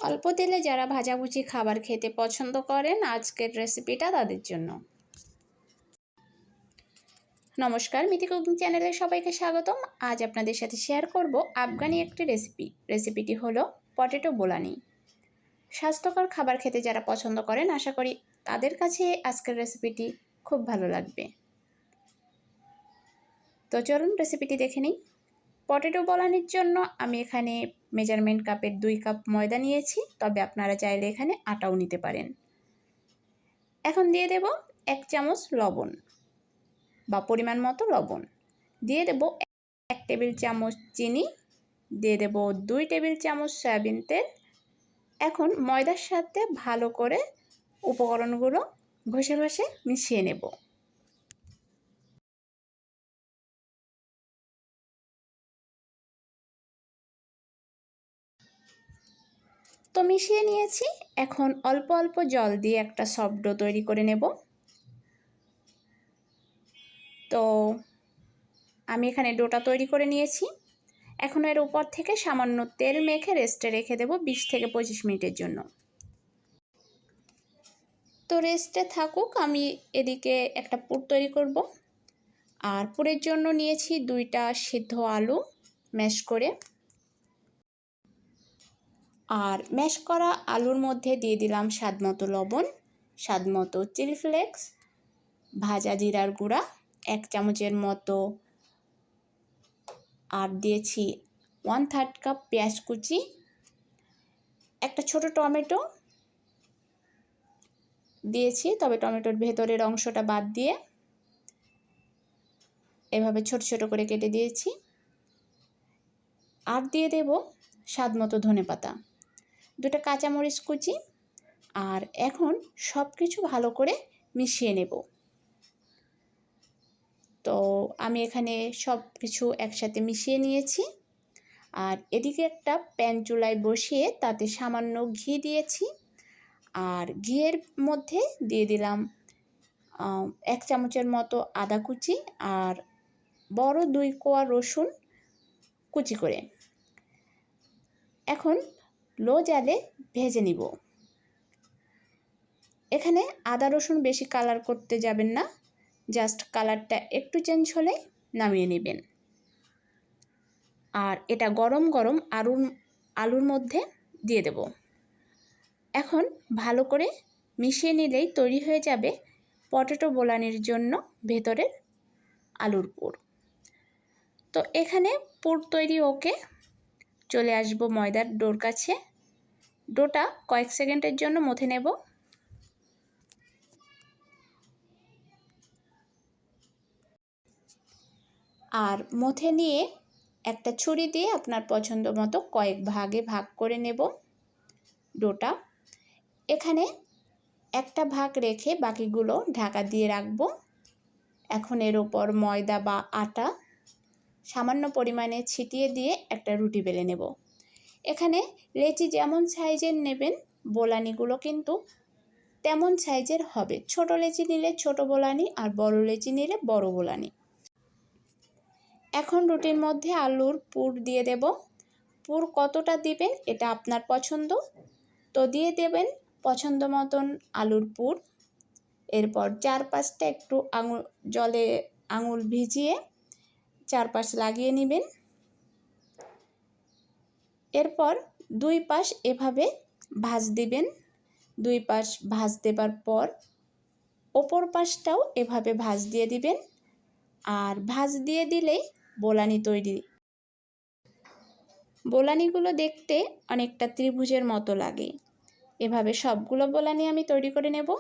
অল্প তেলে যারা ভাজাভুজি খাবার খেতে পছন্দ করেন আজকের রেসিপিটা তাদের জন্য। নমস্কার, মিতি কুকিং চ্যানেলে সবাইকে স্বাগতম। আজ আপনাদের সাথে শেয়ার করব আফগানি একটি রেসিপিটি হলো পটেটো বোলানি। স্বাস্থ্যকর খাবার খেতে যারা পছন্দ করেন আশা করি তাদের কাছে আজকের রেসিপিটি খুব ভালো লাগবে। তো চলুন রেসিপিটি দেখে নিই। পটেটো বোলানির জন্য আমি এখানে মেজারমেন্ট কাপের 2 কাপ ময়দা নিয়েছি, তবে আপনারা চাইলে এখানে আটাও নিতে পারেন। এখন দিয়ে দেব 1 চামচ লবণ বা পরিমাণ মতো লবণ, দিয়ে দেব 1 টেবিল চামচ চিনি, দিয়ে দেব 2 টেবিল চামচ সয়াবিন তেল। এখন ময়দার সাথে ভালো করে উপকরণগুলো ঘষে ঘষে মিশিয়ে নেব। তো মিশিয়ে নিয়েছি, এখন অল্প অল্প জল দিয়ে একটা সফট ডো তৈরি করে নেব। তো আমি এখানে ডোটা তৈরি করে নিয়েছি। এখন এর উপর থেকে সামান্য তেল মেখে রেস্টে রেখে দেব 20 থেকে 25 মিনিটের জন্য। তো রেস্টে থাকুক, আমি এদিকে একটা পুর তৈরি করব। আর পুরের জন্য নিয়েছি 2টা সিদ্ধ আলু ম্যাশ করে। আর ম্যাশ করা আলুর মধ্যে দিয়ে দিলাম স্বাদমতো লবণ, স্বাদমতো চিলি ফ্লেক্স, ভাজা জিরার গুঁড়া 1 চামচের মতো, আর দিয়েছি 1/3 কাপ পেঁয়াজ কুচি, একটা ছোট টমেটো দিয়েছি, তবে টমেটোর ভেতরের অংশটা বাদ দিয়ে এভাবে ছোট ছোট করে কেটে দিয়েছি। আর দিয়ে দেব স্বাদমতো ধনেপাতা, 2টা কাঁচামরিচ কুচি। আর এখন সব কিছু ভালো করে মিশিয়ে নেব। তো আমি এখানে সব কিছু একসাথে মিশিয়ে নিয়েছি। আর এদিকে একটা প্যান চুলায় বসিয়ে তাতে সামান্য ঘি দিয়েছি। আর ঘিয়ের মধ্যে দিয়ে দিলাম 1 চামচের মতো আদা কুচি আর বড় 2 কোয়া রসুন কুচি করে। এখন লো জালে ভেজে নিব। এখানে আদা রসুন বেশি কালার করতে যাবেন না, জাস্ট কালারটা একটু চেঞ্জ হলে নামিয়ে নেবেন। আর এটা গরম গরম আলুর মধ্যে দিয়ে দেব। এখন ভালো করে মিশিয়ে নিলেই তৈরি হয়ে যাবে পটেটো বোলানির জন্য ভেতরের আলুর পুর। তো এখানে পুর তৈরি ওকে, চলে আসব ময়দার ডোর কাছে। ডোটা কয়েক সেকেন্ডের জন্য মথে নেব। আর মথে নিয়ে একটা ছুরি দিয়ে আপনার পছন্দ মতো কয়েক ভাগে ভাগ করে নেব ডোটা। এখানে একটা ভাগ রেখে বাকিগুলো ঢাকা দিয়ে রাখব। এখন এর ওপর ময়দা বা আটা সামান্য পরিমাণে ছিটিয়ে দিয়ে একটা রুটি বেলে নেব। এখানে লেচি যেমন সাইজের নেবেন বোলানিগুলো কিন্তু তেমন সাইজের হবে। ছোট লেচি নিলে ছোট বোলানি আর বড় লেচি নিলে বড় বোলানি। এখন রুটির মধ্যে আলুর পুর দিয়ে দেব। পুর কতটা দিবেন এটা আপনার পছন্দ, তো দিয়ে দেবেন পছন্দ মতন আলুর পুর। এরপর চারপাশটা একটু জলে আঙুল ভিজিয়ে চারপাশ লাগিয়ে নেবেন। এরপর 2 পাশ এভাবে ভাঁজ দিবেন। 2 পাশ ভাঁজ দেবার পর ওপর পাশটাও এভাবে ভাঁজ দিয়ে দিবেন। আর ভাঁজ দিয়ে দিলেই বোলানি তৈরি। বোলানিগুলো দেখতে অনেকটা ত্রিভুজের মতো লাগে। এভাবে সবগুলো বোলানি আমি তৈরি করে নেব।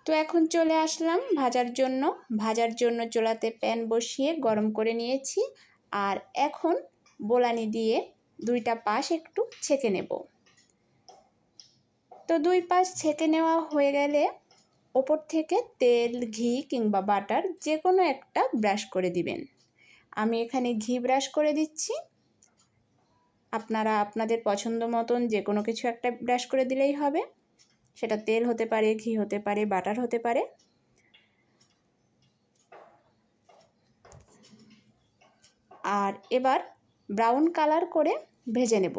তো এখন চলে আসলাম ভাজার জন্য চুলাতে প্যান বসিয়ে গরম করে নিয়েছি। আর এখন বোলানি দিয়ে 2টা পাশ একটু ছেঁকে নেব। তো 2 পাশ ছেঁকে নেওয়া হয়ে গেলে ওপর থেকে তেল, ঘি কিংবা বাটার যে কোনো একটা ব্রাশ করে দিবেন। আমি এখানে ঘি ব্রাশ করে দিচ্ছি। আপনারা আপনাদের পছন্দ মতন যে কোনো কিছু একটা ব্রাশ করে দিলেই হবে। সেটা তেল হতে পারে, ঘি হতে পারে, বাটার হতে পারে। আর এবার ব্রাউন কালার করে ভেজে নেব।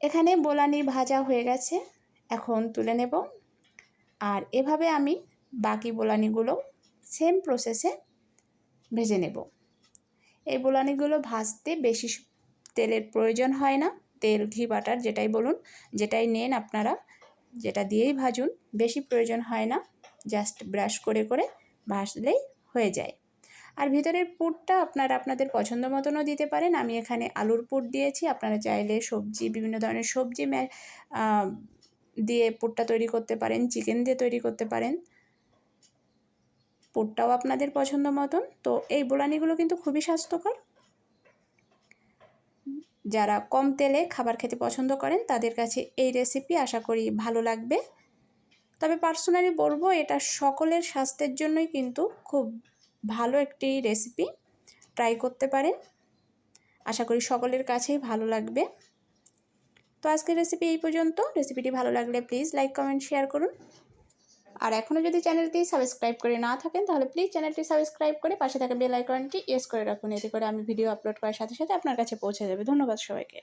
এখানে বোলানি ভাজা হয়ে গেছে, এখন তুলে নেব। আর এভাবে আমি বাকি বোলানিগুলো সেম প্রসেসে ভেজে নেব। এই বোলানিগুলো ভাজতে বেশি তেলের প্রয়োজন হয় না, তেল ঘি বাটার যেটাই বলুন, যেটাই নেন আপনারা, যেটা দিয়েই ভাজুন, বেশি প্রয়োজন হয় না, জাস্ট ব্রাশ করে করে ভাজলেই হয়ে যায়। আর ভিতরের পুরটা আপনারা আপনাদের পছন্দ মতনও দিতে পারেন। আমি এখানে আলুর পুর দিয়েছি, আপনারা চাইলে সবজি, বিভিন্ন ধরনের সবজি দিয়ে পুরটা তৈরি করতে পারেন, চিকেন দিয়ে তৈরি করতে পারেন, পুরটাও আপনাদের পছন্দ মতন। তো এই বোলানিগুলো কিন্তু খুবই স্বাস্থ্যকর। যারা কম তেলে খাবার খেতে পছন্দ করেন তাদের কাছে এই রেসিপি আশা করি ভালো লাগবে। তবে পার্সোনালি বলবো এটা সকলের স্বাস্থ্যের জন্যই কিন্তু খুব ভালো একটি রেসিপি, ট্রাই করতে পারেন, আশা করি সকলের কাছেই ভালো লাগবে। তো আজকের রেসিপি এই পর্যন্ত। রেসিপিটি ভালো লাগলে প্লিজ লাইক, কমেন্ট, শেয়ার করুন। আর এখনও যদি চ্যানেলটি সাবস্ক্রাইব করে না থাকেন তাহলে প্লিজ চ্যানেলটি সাবস্ক্রাইব করে পাশে থাকা বেল আইকনটি ইয়েস করে রাখুন, এতে করে আমি ভিডিও আপলোড করার সাথে সাথে আপনার কাছে পৌঁছে যাবে। ধন্যবাদ সবাইকে।